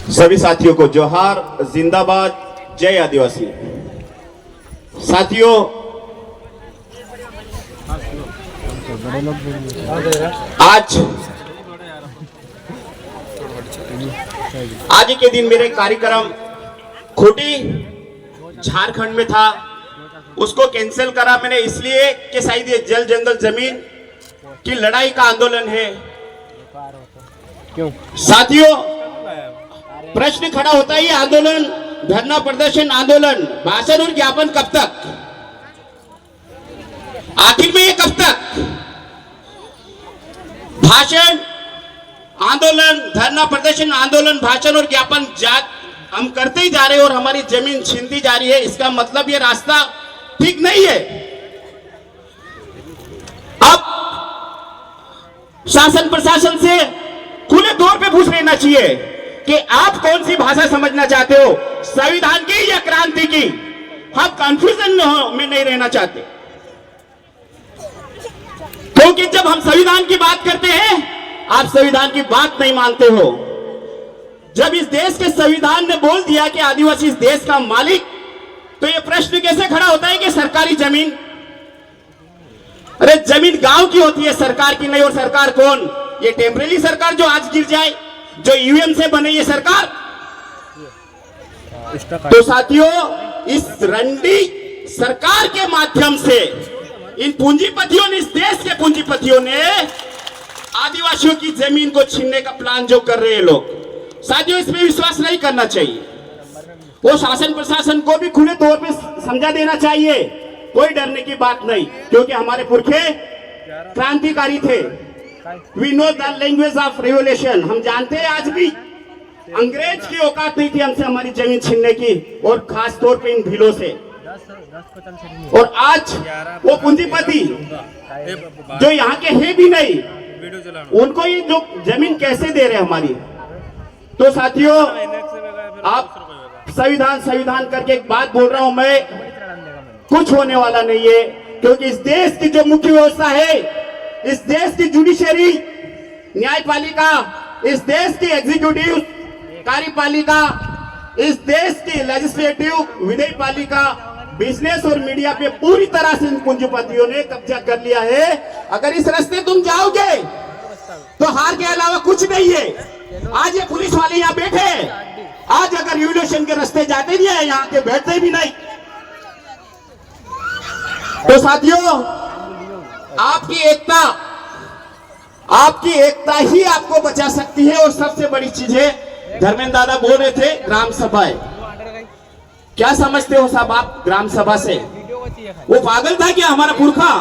सभी साथियों को जोहार, जिंदाबाद, जय आदिवासी। साथियों, आज के दिन मेरे कार्यक्रम खूंटी झारखंड में था, उसको कैंसिल करा मैंने इसलिए कि शायद ये जल जंगल जमीन की लड़ाई का आंदोलन है। साथियों, प्रश्न खड़ा होता है, ये आंदोलन, धरना प्रदर्शन आंदोलन, भाषण और ज्ञापन कब तक? आखिर में ये कब तक? भाषण, आंदोलन, धरना प्रदर्शन, आंदोलन, भाषण और ज्ञापन हम करते ही जा रहे हैं और हमारी जमीन छीनती जा रही है। इसका मतलब ये रास्ता ठीक नहीं है। अब शासन प्रशासन से खुले तौर पे पूछ लेना चाहिए कि आप कौन सी भाषा समझना चाहते हो, संविधान की या क्रांति की? हम कंफ्यूजन में नहीं रहना चाहते, क्योंकि जब हम संविधान की बात करते हैं आप संविधान की बात नहीं मानते हो। जब इस देश के संविधान ने बोल दिया कि आदिवासी इस देश का मालिक, तो यह प्रश्न कैसे खड़ा होता है कि सरकारी जमीन, अरे जमीन गांव की होती है, सरकार की नहीं। और सरकार कौन? ये टेम्परेरी सरकार जो आज गिर जाए, जो ईवीएम से बने ये सरकार। तो साथियों, इस रंडी सरकार के माध्यम से इन पूंजीपतियों ने, इस देश के पूंजीपतियों ने आदिवासियों की जमीन को छीनने का प्लान जो कर रहे हैं लोग, साथियों इसमें विश्वास नहीं करना चाहिए। वो शासन प्रशासन को भी खुले तौर पे समझा देना चाहिए, कोई डरने की बात नहीं, क्योंकि हमारे पुरखे क्रांतिकारी थे। We know the language of revolution। हम जानते हैं आज भी अंग्रेज की औकात नहीं थी हमसे हमारी जमीन छीनने की, और खास तौर पे इन भीलों से। और आज वो पूंजीपति जो यहाँ के हैं भी नहीं, उनको ये जो जमीन कैसे दे रहे हमारी। तो साथियों, आप संविधान करके एक बात बोल रहा हूं मैं, कुछ होने वाला नहीं है, क्योंकि इस देश की जो मुख्य व्यवस्था है, इस देश की जुडिशरी न्यायपालिका, इस देश की एग्जीक्यूटिव कार्यपालिका, इस देश की लेजिस्लेटिव विधेयक पालिका, बिजनेस और मीडिया पे पूरी तरह से इन पूंजीपतियों ने कब्जा कर लिया है। अगर इस रास्ते तुम जाओगे तो हार के अलावा कुछ नहीं है। आज ये पुलिस वाले यहाँ बैठे हैं, आज अगर रिवोल्यूशन के रास्ते जाते नहीं है, यहाँ के बैठते भी नहीं। तो साथियों, आपकी एकता ही आपको बचा सकती है। और सबसे बड़ी चीज है, धर्मेंद्र दादा बोल रहे थे ग्राम सभाएं, क्या समझते हो साहब आप ग्राम सभा से? वो पागल था क्या हमारा पुरखा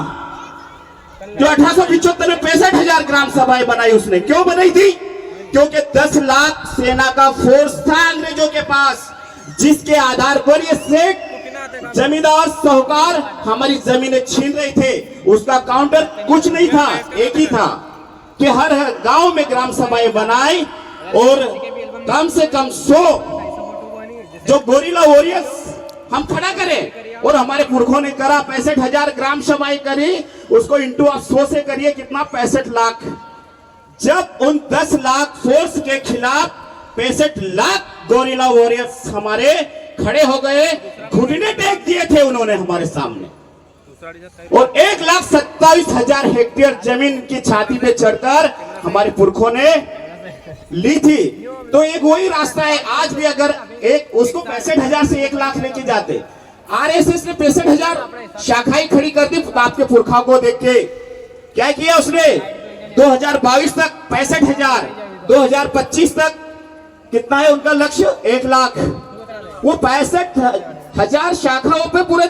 जो 1875 में 65,000 ग्राम सभाएं बनाई? उसने क्यों बनाई थी? क्योंकि 10 लाख सेना का फोर्स था अंग्रेजों के पास, जिसके आधार पर ये सेठ जमींदार साहूकार हमारी जमीनें छीन रहे थे। उसका काउंटर कुछ नहीं था, एक ही था कि हर गांव में ग्राम सभाएं बनाई और कम से कम 100 जो गोरिल्ला वॉरियर्स हम खड़ा करें। और हमारे पुरखों ने करा, 65,000 ग्राम सभाएं करी, उसको इंटू आप 100 से करिए कितना, 65 लाख। जब उन 10 लाख फोर्स के खिलाफ 65 लाख गोरिल्ला वॉरियर्स हमारे खड़े हो गए, घुटने टेक दिए थे उन्होंने हमारे सामने, और 1,27,000 हेक्टेयर जमीन की छाती पे चढ़कर हमारे पुरखों ने ली थी। तो एक वही रास्ता है आज भी। अगर एक उसको 65,000 से 1 लाख लेके जाते, आरएसएस ने 65,000 शाखाएं खड़ी कर दी आपके पुरखा को देख के। क्या किया उसने? 2022 तक 65,000, 2025 तक कितना है उनका लक्ष्य? 1 लाख। वो 65,000 शाखाओं पे पूरे